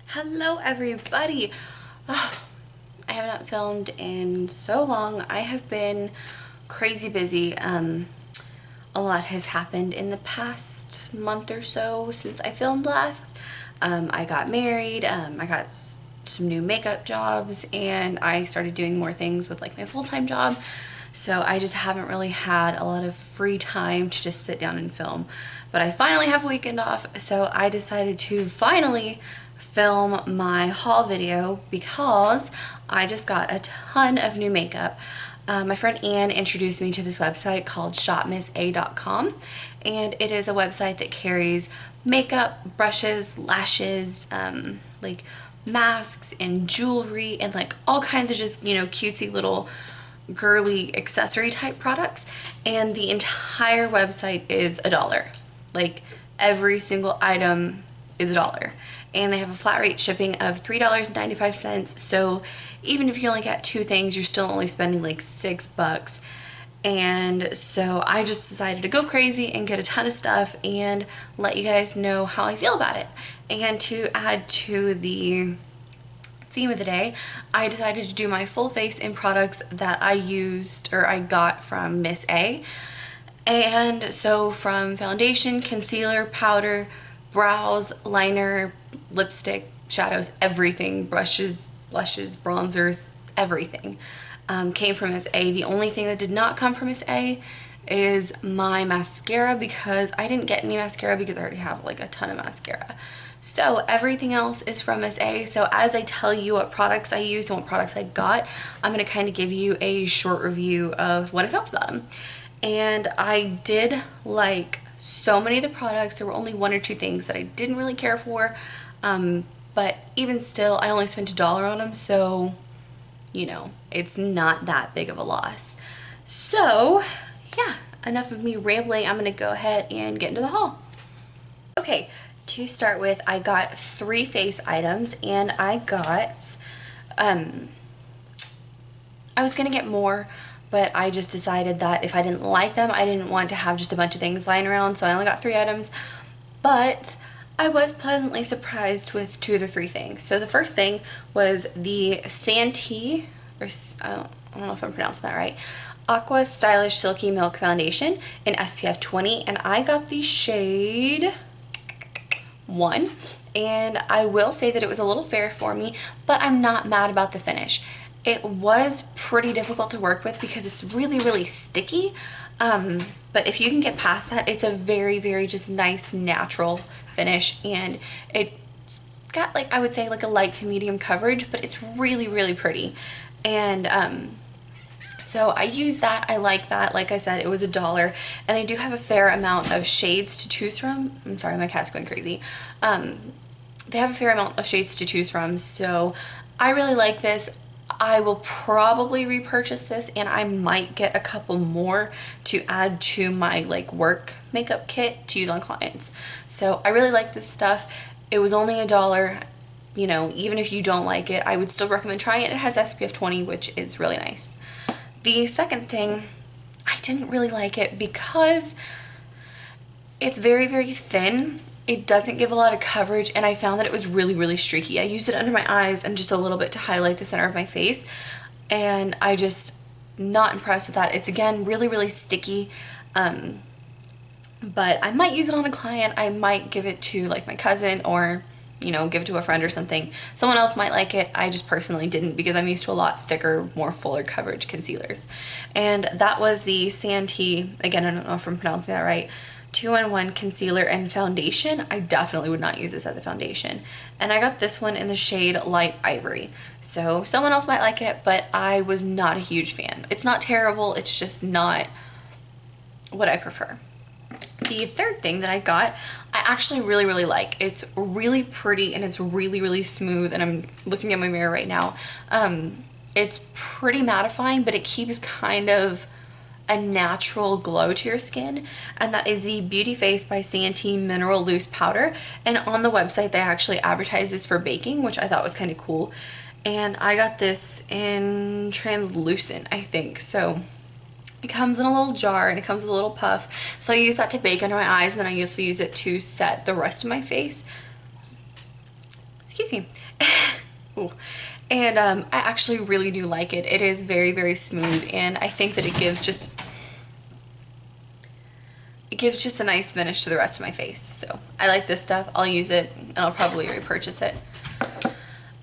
Hello everybody. Oh, I have not filmed in so long. I have been crazy busy. A lot has happened in the past month or so since I filmed last. I got married, I got some new makeup jobs, and I started doing more things with like my full-time job. So I just haven't really had a lot of free time to just sit down and film. But I finally have a weekend off, so I decided to finally film my haul video because I just got a ton of new makeup. My friend Anne introduced me to this website called ShopMissA.com, and it is a website that carries makeup, brushes, lashes, like masks and jewelry and like all kinds of just, cutesy little girly accessory type products, and the entire website is $1. Like every single item is $1, and they have a flat rate shipping of $3.95. So even if you only get two things, you're still only spending like $6. And so I just decided to go crazy and get a ton of stuff and let you guys know how I feel about it. And to add to the theme of the day, I decided to do my full face in products that I used or I got from Miss A. And so from foundation, concealer, powder, brows, liner, lipstick, shadows, everything, brushes, blushes, bronzers, everything came from Miss A. The only thing that did not come from Miss A is my mascara, because I didn't get any mascara because I already have like a ton of mascara. So everything else is from Miss A. So as I tell you what products I used and what products I got, I'm going to kind of give you a short review of what I felt about them. And I did like so many of the products. There were only one or two things that I didn't really care for. But even still, I only spent $1 on them. So, it's not that big of a loss. So, yeah, enough of me rambling. I'm going to go ahead and get into the haul. Okay, to start with, I got 3 face items, and I got, I was going to get more, but I just decided that if I didn't like them, I didn't want to have just a bunch of things lying around, so I only got 3 items. But I was pleasantly surprised with 2 of the 3 things. So the first thing was the Santee, or I don't know if I'm pronouncing that right, Aqua Stylish Silky Milk Foundation in SPF 20, and I got the shade 1, and I will say that it was a little fair for me, but I'm not mad about the finish. It was pretty difficult to work with because it's really sticky, but if you can get past that, it's a very just nice natural finish, and it's got, like, I would say like a light to medium coverage, but it's really pretty. And so I use that. I like that. Like I said, it was $1, and they do have a fair amount of shades to choose from. I'm sorry, my cat's going crazy. They have a fair amount of shades to choose from, so I really like this. I will probably repurchase this, and I might get a couple more to add to my like work makeup kit to use on clients. So I really like this stuff. It was only $1. Even if you don't like it, I would still recommend trying it. It has SPF 20, which is really nice. The second thing, I didn't really like it because it's very thin. It doesn't give a lot of coverage, and I found that it was really streaky. I used it under my eyes and just a little bit to highlight the center of my face, and I just not impressed with that. It's again really sticky, but I might use it on a client. I might give it to like my cousin, or give it to a friend or something. Someone else might like it. I just personally didn't, because I'm used to a lot thicker, more fuller coverage concealers. And that was the Santee, again, I don't know if I'm pronouncing that right, 2-in-1 concealer and foundation. I definitely would not use this as a foundation. And I got this one in the shade Light Ivory. So someone else might like it, but I was not a huge fan. It's not terrible, it's just not what I prefer. The third thing that I got, I actually really like. It's really pretty, and it's really smooth, and I'm looking at my mirror right now. It's pretty mattifying, but it keeps kind of a natural glow to your skin, and that is the Beauty Face by Santee Mineral Loose Powder. And on the website, they actually advertise this for baking, which I thought was kind of cool. And I got this in translucent, I think. So it comes in a little jar, and it comes with a little puff. So I use that to bake under my eyes, and then I also use it to set the rest of my face. Excuse excuse me. Ooh. And I actually really do like it. It is very, very smooth, and I think that it gives just a nice finish to the rest of my face. So I like this stuff. I'll use it, and I'll probably repurchase it.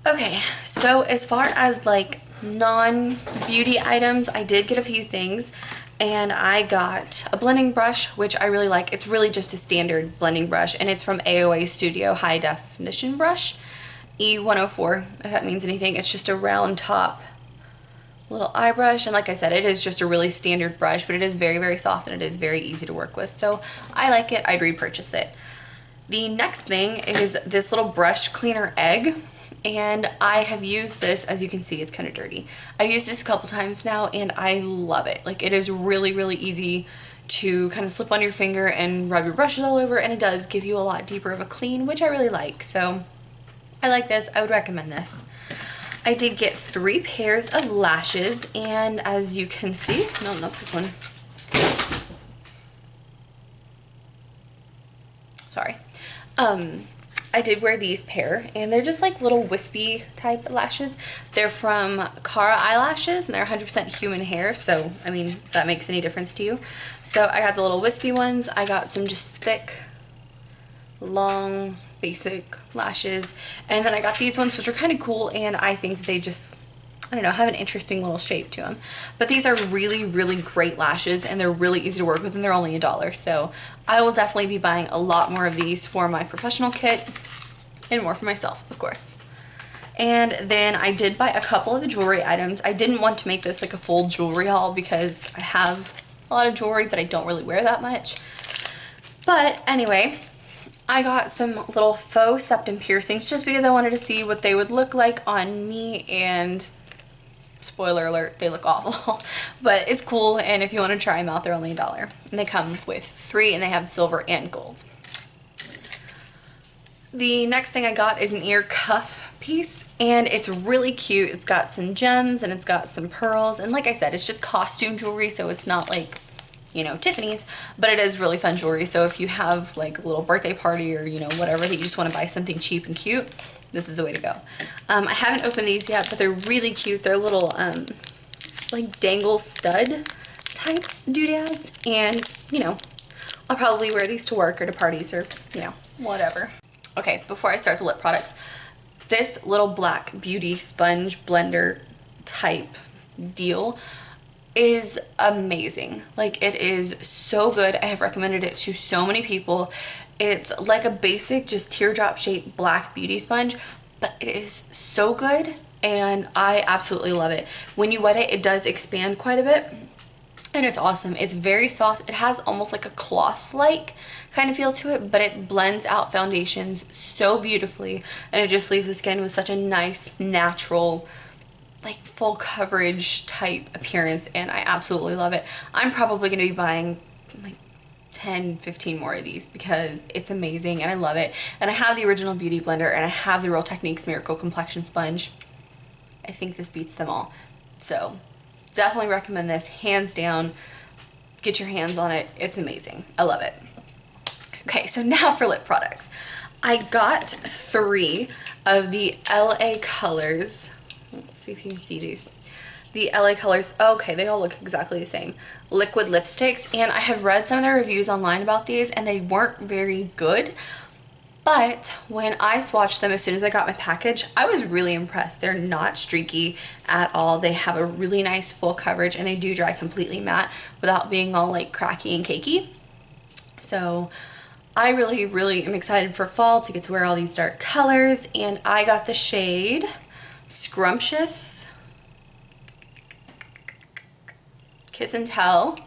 Okay, so as far as like non-beauty items, I did get a few things, and I got a blending brush, which I really like. It's really just a standard blending brush, and it's from AOA Studio High Definition Brush, E104, if that means anything. It's just a round top little eye brush, and like I said, it is just a really standard brush, but it is very, very soft, and it is very easy to work with. So I like it. I'd repurchase it. The next thing is this little brush cleaner egg, and I have used this. As you can see, it's kind of dirty. I've used this a couple times now, and I love it. Like, it is really, really easy to kind of slip on your finger and rub your brushes all over, and it does give you a lot deeper of a clean, which I really like. So I like this. I would recommend this. I did get 3 pairs of lashes, and as you can see, no, not this one. Sorry. I did wear these pair, and they're just like little wispy type lashes. They're from Cara Eyelashes, and they're 100% human hair, so I mean, if that makes any difference to you. So I got the little wispy ones. I got some just thick, long, basic lashes, and then I got these ones, which are kind of cool, and I think they just, I don't know, have an interesting little shape to them. But these are really, really great lashes, and they're really easy to work with, and they're only $1. So I will definitely be buying a lot more of these for my professional kit, and more for myself, of course. And then I did buy a couple of the jewelry items. I didn't want to make this like a full jewelry haul because I have a lot of jewelry, but I don't really wear that much. But anyway, I got some little faux septum piercings just because I wanted to see what they would look like on me, and spoiler alert, they look awful. But it's cool, and if you want to try them out, they're only $1. And they come with 3, and they have silver and gold. The next thing I got is an ear cuff piece, and it's really cute. It's got some gems, and it's got some pearls, and like I said, it's just costume jewelry, so it's not like, you know, Tiffany's, but it is really fun jewelry. So if you have like a little birthday party, or, you know, whatever, that you just want to buy something cheap and cute, this is the way to go. I haven't opened these yet, but they're really cute. They're little like dangle stud type doodads, and you know, I'll probably wear these to work or to parties, or, you know, whatever. Okay, before I start the lip products, this little black beauty sponge blender type deal is amazing. Like, it is so good. I have recommended it to so many people. It's like a basic, just teardrop shaped black beauty sponge, but it is so good, and I absolutely love it. When you wet it, it does expand quite a bit, and it's awesome. It's very soft. It has almost like a cloth-like kind of feel to it, but it blends out foundations so beautifully, and it just leaves the skin with such a nice, natural, like full coverage type appearance, and I absolutely love it. I'm probably going to be buying like 10, 15 more of these because it's amazing, and I love it. And I have the original Beauty Blender, and I have the Real Techniques Miracle Complexion Sponge. I think this beats them all. So definitely recommend this, hands down. Get your hands on it. It's amazing. I love it. Okay, so now for lip products. I got 3 of the LA Colors. Let's see if you can see these. The LA Colors, okay, they all look exactly the same. Liquid lipsticks, and I have read some of their reviews online about these, and they weren't very good. But when I swatched them as soon as I got my package, I was really impressed. They're not streaky at all. They have a really nice full coverage, and they do dry completely matte without being all like cracky and cakey. So I really, really am excited for fall to get to wear all these dark colors, and I got the shade Scrumptious, Kiss and Tell,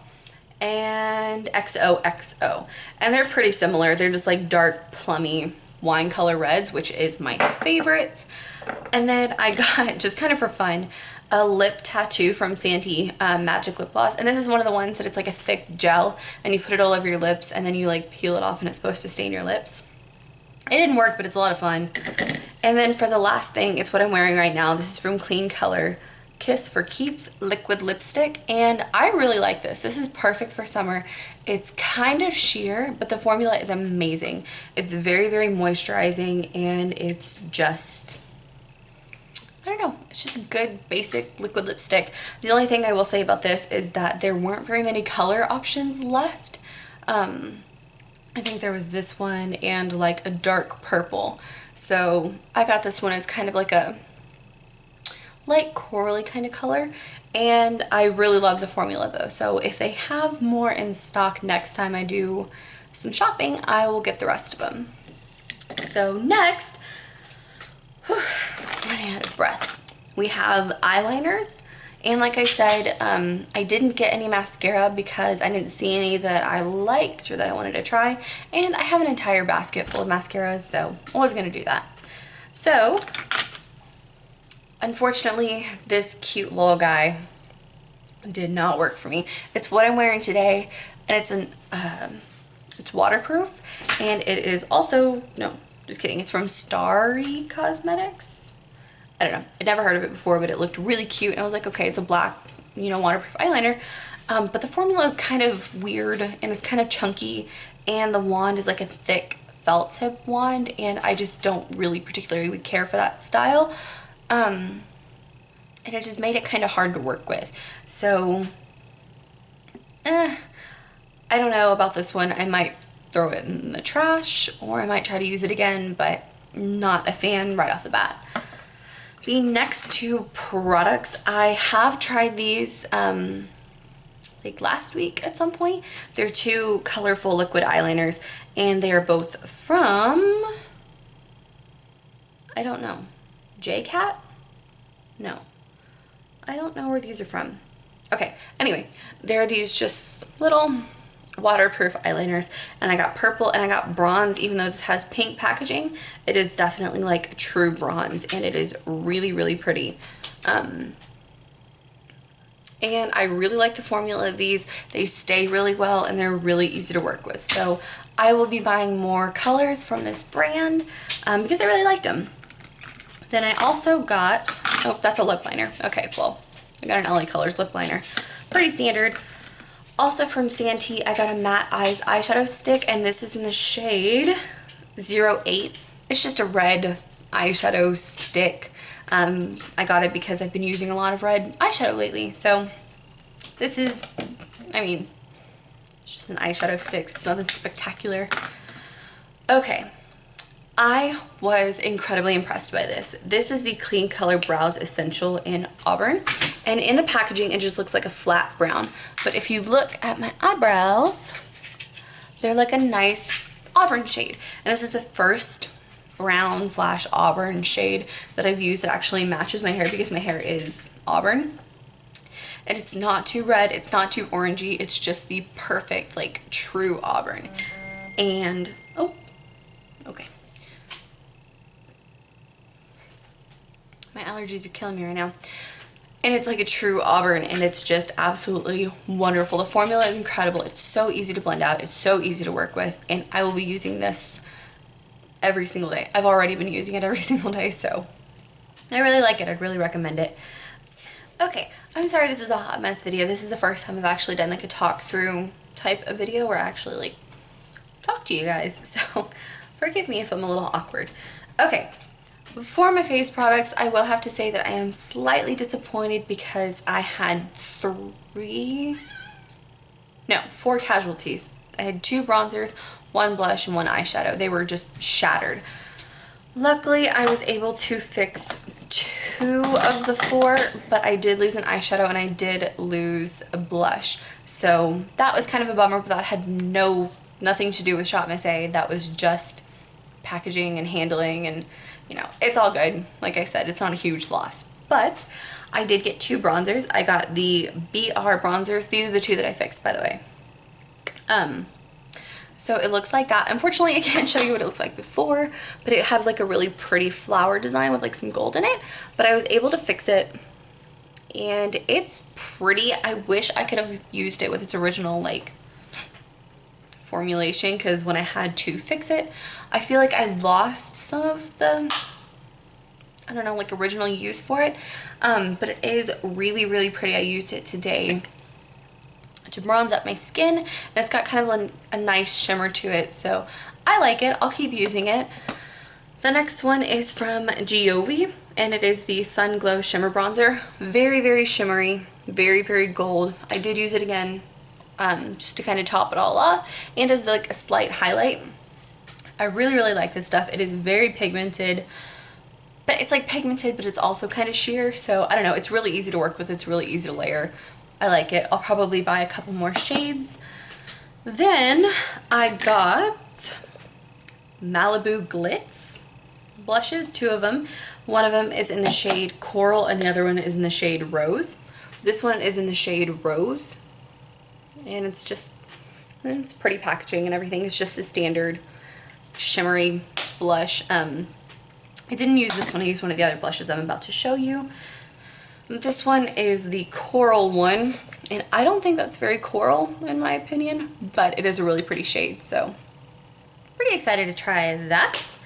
and XOXO, and they're pretty similar. They're just like dark plummy wine color reds, which is my favorite. And then I got, just kind of for fun, a lip tattoo from Santee Magic Lip Gloss, and this is one of the ones that it's like a thick gel, and you put it all over your lips, and then you like peel it off, and it's supposed to stain your lips. It didn't work, but it's a lot of fun. And then for the last thing, it's what I'm wearing right now. This is from Clean Color Kiss for Keeps liquid lipstick, and I really like this. This is perfect for summer. It's kind of sheer, but the formula is amazing. It's very, very moisturizing, and it's just, I don't know, it's just a good basic liquid lipstick. The only thing I will say about this is that there weren't very many color options left. I think there was this one and like a dark purple. So I got this one. It's kind of like a light corally kind of color, and I really love the formula though. So if they have more in stock next time I do some shopping, I will get the rest of them. So next, whew, I'm running out of breath. We have eyeliners. And like I said, I didn't get any mascara because I didn't see any that I liked or that I wanted to try. And I have an entire basket full of mascaras, so I was going to do that. So, unfortunately, this cute little guy did not work for me. It's what I'm wearing today, and it's waterproof, and it is also, no, just kidding, it's from Starry Cosmetics. I don't know, I'd never heard of it before, but it looked really cute, and I was like, okay, it's a black, you know, waterproof eyeliner, but the formula is kind of weird, and it's kind of chunky, and the wand is like a thick felt tip wand, and I just don't really particularly care for that style, and it just made it kind of hard to work with. So, I don't know about this one. I might throw it in the trash, or I might try to use it again, but not a fan right off the bat. The next two products, I have tried these like last week at some point. They're two colorful liquid eyeliners, and they are both from, I don't know, J-Cat? No, I don't know where these are from. Okay, anyway, they're these just little waterproof eyeliners, and I got purple and I got bronze. Even though this has pink packaging, it is definitely like true bronze, and it is really, really pretty. And I really like the formula of these. They stay really well, and they're really easy to work with. So I will be buying more colors from this brand because I really liked them. Then I also got, oh, that's a lip liner. Okay, well, I got an LA Colors lip liner. Pretty standard. Also from Santee, I got a Matte Eyes eyeshadow stick, and this is in the shade 08. It's just a red eyeshadow stick. I got it because I've been using a lot of red eyeshadow lately. So this is, I mean, it's just an eyeshadow stick. It's nothing spectacular. Okay. I was incredibly impressed by this. This is the Clean Color Brows Essential in Auburn. And in the packaging, it just looks like a flat brown. But if you look at my eyebrows, they're like a nice auburn shade. And this is the first brown / auburn shade that I've used that actually matches my hair, because my hair is auburn. And it's not too red, it's not too orangey, it's just the perfect, like, true auburn. And, oh, okay. My allergies are killing me right now. And it's like a true auburn, and it's just absolutely wonderful. The formula is incredible. It's so easy to blend out. It's so easy to work with. And I will be using this every single day. I've already been using it every single day, so I really like it. I'd really recommend it. Okay, I'm sorry this is a hot mess video. This is the first time I've actually done like a talk through type of video where I actually like talk to you guys. So forgive me if I'm a little awkward. Okay. For my face products, I will have to say that I am slightly disappointed because I had 4 casualties. I had 2 bronzers, 1 blush, and 1 eyeshadow. They were just shattered. Luckily, I was able to fix 2 of the 4, but I did lose an eyeshadow and I did lose a blush. So that was kind of a bummer, but that had nothing to do with ShopMissA. That was just packaging and handling, and you know, it's all good. Like I said, it's not a huge loss. But I did get 2 bronzers. I got the BR bronzers. These are the 2 that I fixed, by the way. So it looks like that. Unfortunately, I can't show you what it looks like before, but it had like a really pretty flower design with like some gold in it. But I was able to fix it, and it's pretty. I wish I could have used it with its original like formulation, because when I had to fix it, I feel like I lost some of the I don't know, like original use for it, but it is really, really pretty. I used it today to bronze up my skin, and it's got kind of a nice shimmer to it, so I like it. I'll keep using it. The next one is from Giove, and it is the Sun Glow Shimmer Bronzer. Very, very shimmery, very, very gold. I did use it again just to kind of top it all off, and as like a slight highlight. I really, really like this stuff. It is very pigmented, but it's like pigmented, but it's also kind of sheer, so I don't know. It's really easy to work with. It's really easy to layer. I like it. I'll probably buy a couple more shades. Then I got Malibu Glitz blushes, 2 of them. One of them is in the shade Coral and the other one is in the shade Rose. This one is in the shade Rose, and it's pretty packaging and everything. It's just a standard shimmery blush. I didn't use this one. I used one of the other blushes I'm about to show you. This one is the Coral one, and I don't think that's very coral in my opinion, but it is a really pretty shade, so pretty excited to try that.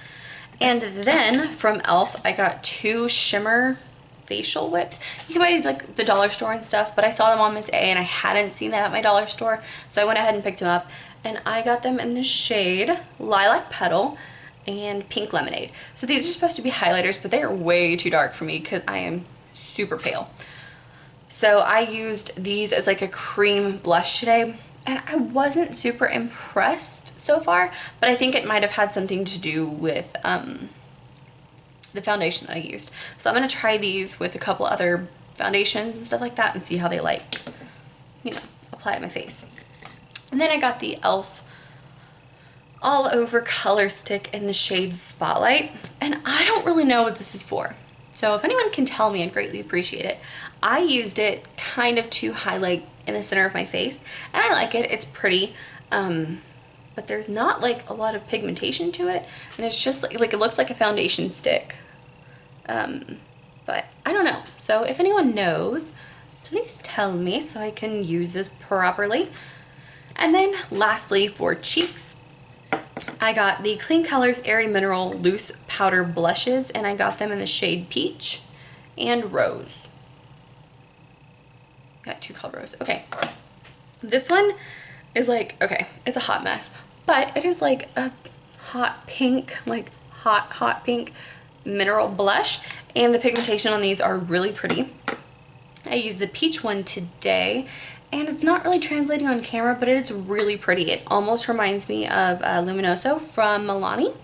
And then from e.l.f. I got 2 shimmer facial whips. You can buy these like the dollar store and stuff, but I saw them on Miss A and I hadn't seen them at my dollar store, so I went ahead and picked them up, and I got them in the shade Lilac Petal and Pink Lemonade. So these are supposed to be highlighters, but they are way too dark for me because I am super pale. So I used these as like a cream blush today, and I wasn't super impressed so far, but I think it might have had something to do with the foundation that I used. So I'm going to try these with a couple other foundations and stuff like that and see how they like, you know, apply to my face. And then I got the e.l.f. All Over Color Stick in the shade Spotlight, and I don't really know what this is for. So if anyone can tell me, I'd greatly appreciate it. I used it kind of to highlight in the center of my face, and I like it. It's pretty, but there's not like a lot of pigmentation to it, and it's just like it looks like a foundation stick. But I don't know. So if anyone knows, please tell me so I can use this properly. And then lastly, for cheeks, I got the Clean Colors Airy Mineral Loose Powder Blushes, and I got them in the shade Peach and Rose. Got 2 called Rose. Okay. This one is like, okay, it's a hot mess, but it is like a hot pink, like hot pink mineral blush, and the pigmentation on these are really pretty. I used the peach one today, and it's not really translating on camera, but it's really pretty. It almost reminds me of Luminoso from Milani,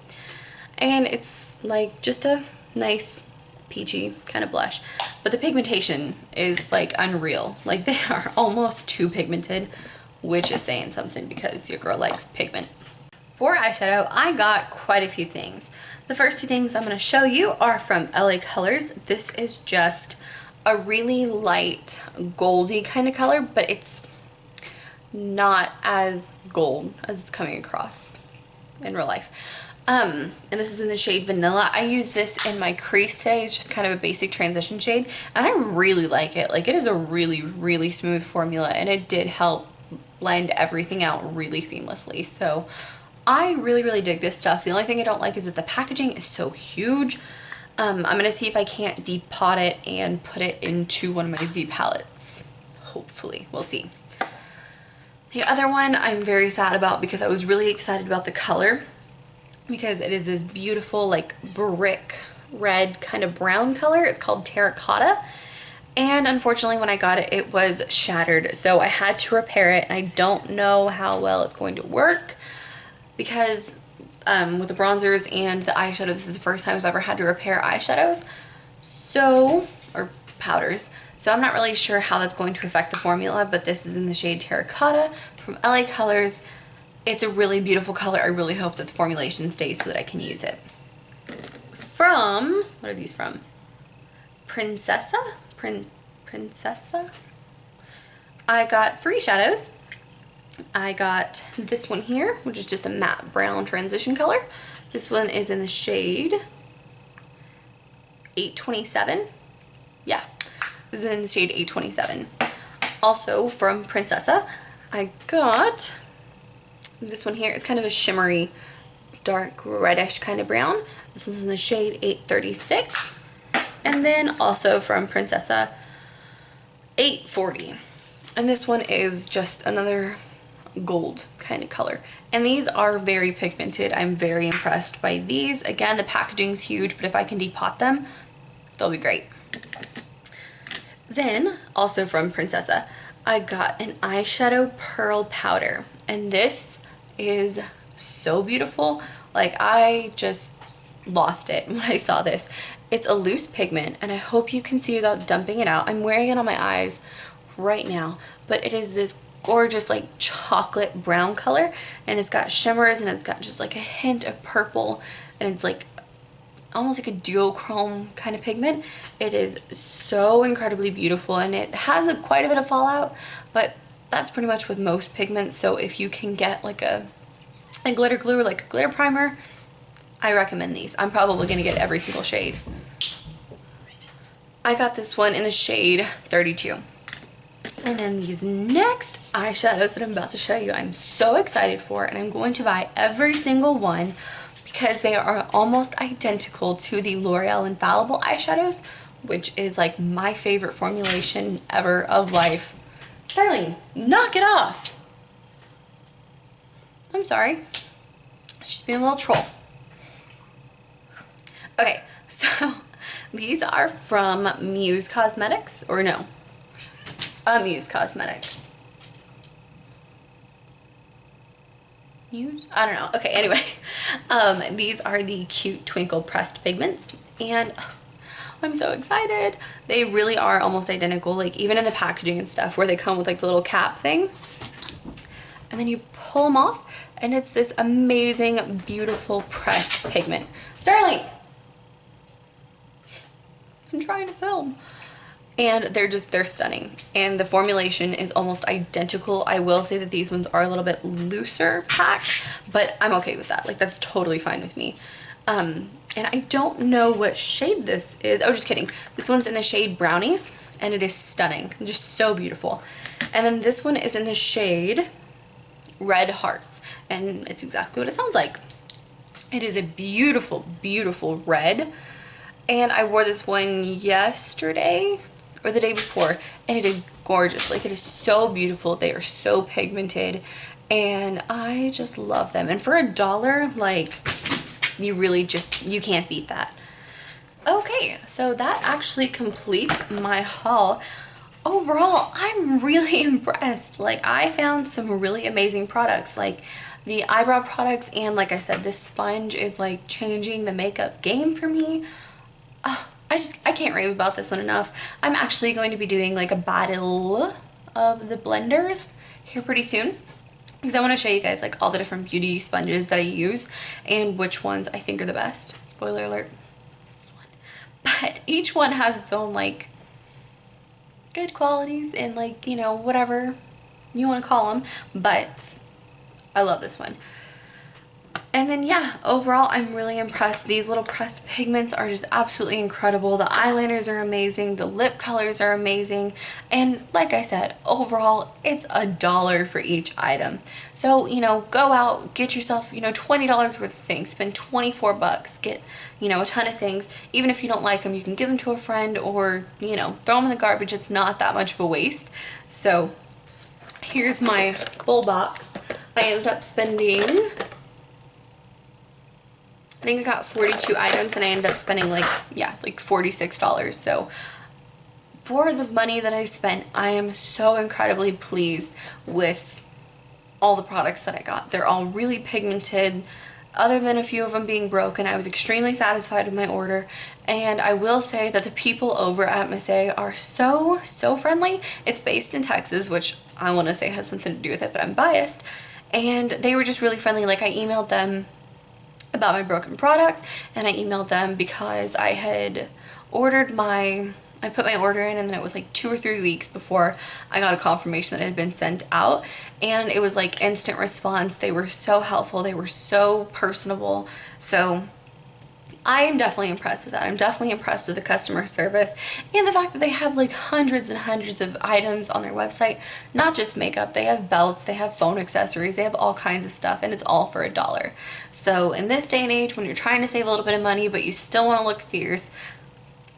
and it's like just a nice peachy kind of blush, but the pigmentation is like unreal. Like they are almost too pigmented, which is saying something because your girl likes pigment. For eyeshadow, I got quite a few things. The first 2 things I'm going to show you are from LA Colors. This is just a really light goldy kind of color, but it's not as gold as it's coming across in real life. And this is in the shade Vanilla. I use this in my crease today. It's just kind of a basic transition shade, and I really like it. Like, it is a really, really smooth formula, and it did help blend everything out really seamlessly. So I really, really dig this stuff. The only thing I don't like is that the packaging is so huge. I'm gonna see if I can't depot it and put it into one of my Z palettes. Hopefully, we'll see. The other one I'm very sad about because I was really excited about the color, because it is this beautiful like brick red kind of brown color. It's called Terracotta, and unfortunately when I got it, it was shattered, so I had to repair it, and I don't know how well it's going to work because with the bronzers and the eyeshadow, this is the first time I've ever had to repair eyeshadows, so, or powders, so I'm not really sure how that's going to affect the formula. But this is in the shade Terracotta from LA Colors. It's a really beautiful color. I really hope that the formulation stays so that I can use it. From, what are these from? Princessa? Princessa? I got 3 shadows. I got this one here, which is just a matte brown transition color. This one is in the shade 827. Yeah, this is in the shade 827. Also from Princessa, I got this one here. It's kind of a shimmery, dark reddish kind of brown. This one's in the shade 836. And then also from Princessa, $8.40. And this one is just another gold kind of color. And these are very pigmented. I'm very impressed by these. Again, the packaging's huge, but if I can depot them, they'll be great. Then, also from Princessa, I got an eyeshadow pearl powder. And this is so beautiful. Like, I just lost it when I saw this. It's a loose pigment, and I hope you can see without dumping it out. I'm wearing it on my eyes right now, but it is this gorgeous like chocolate brown color, and it's got shimmers, and it's got just like a hint of purple, and it's like almost like a duochrome kind of pigment. It is so incredibly beautiful, and it has quite a bit of fallout, but that's pretty much with most pigments. So if you can get like a glitter glue or like a glitter primer, I recommend these. I'm probably gonna get every single shade. I got this one in the shade 32. And then these next eyeshadows that I'm about to show you, I'm so excited for, and I'm going to buy every single one because they are almost identical to the L'Oreal Infallible eyeshadows, which is like my favorite formulation ever of life. Sterling, knock it off. I'm sorry. She's being a little troll. Okay, so these are from Muse Cosmetics, or no, Muse Cosmetics. Muse? I don't know. Okay, anyway, these are the Cute Twinkle Pressed Pigments, and I'm so excited. They really are almost identical, like even in the packaging and stuff, where they come with like the little cap thing, and then you pull them off, and it's this amazing, beautiful pressed pigment. Sterling! I'm trying to film. And they're stunning. And the formulation is almost identical. I will say that these ones are a little bit looser packed, but I'm okay with that. Like, that's totally fine with me. And I don't know what shade this is. Oh, just kidding. This one's in the shade Brownies, and it is stunning. Just so beautiful. And then this one is in the shade Red Hearts, and it's exactly what it sounds like. It is a beautiful, beautiful red. And I wore this one yesterday or the day before, and it is gorgeous. Like, it is so beautiful. They are so pigmented, and I just love them. And for $1, like, you can't beat that. Okay, so that actually completes my haul. Overall, I'm really impressed. Like, I found some really amazing products, like the eyebrow products, and like I said, this sponge is like changing the makeup game for me. I can't rave about this one enough. I'm actually going to be doing like a battle of the blenders here pretty soon, because I want to show you guys like all the different beauty sponges that I use and which ones I think are the best. Spoiler alert, this one. But each one has its own like good qualities and like, you know, whatever you want to call them, but I love this one. And then yeah, overall I'm really impressed. These little pressed pigments are just absolutely incredible. The eyeliners are amazing, the lip colors are amazing, and like I said, overall it's $1 for each item. So, you know, go out, get yourself, you know, $20 worth of things, spend 24 bucks, get, you know, a ton of things. Even if you don't like them, you can give them to a friend, or, you know, throw them in the garbage. It's not that much of a waste. So here's my full box. I ended up spending, I think I got 42 items, and I ended up spending like, yeah, like $46. So for the money that I spent, I am so incredibly pleased with all the products that I got. They're all really pigmented. Other than a few of them being broken, I was extremely satisfied with my order. And I will say that the people over at ShopMissA are so friendly. It's based in Texas, which I want to say has something to do with it, but I'm biased. And they were just really friendly. Like, I emailed them about my broken products, and I emailed them because I had ordered I put my order in, and then it was like 2 or 3 weeks before I got a confirmation that it had been sent out, and it was like instant response. They were so helpful, they were so personable. So I am definitely impressed with that. I'm definitely impressed with the customer service and the fact that they have like hundreds and hundreds of items on their website. Not just makeup, they have belts, they have phone accessories, they have all kinds of stuff, and it's all for $1. So in this day and age, when you're trying to save a little bit of money but you still want to look fierce,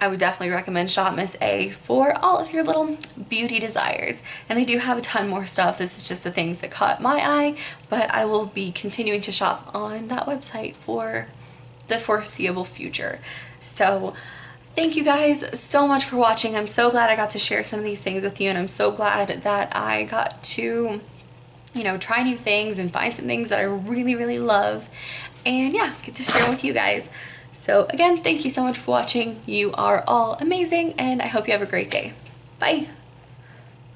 I would definitely recommend ShopMissA for all of your little beauty desires. And they do have a ton more stuff. This is just the things that caught my eye, but I will be continuing to shop on that website for the foreseeable future. So thank you guys so much for watching. I'm so glad I got to share some of these things with you, and I'm so glad that I got to, you know, try new things and find some things that I really, really love, and yeah, get to share with you guys. So again, thank you so much for watching. You are all amazing, and I hope you have a great day. Bye.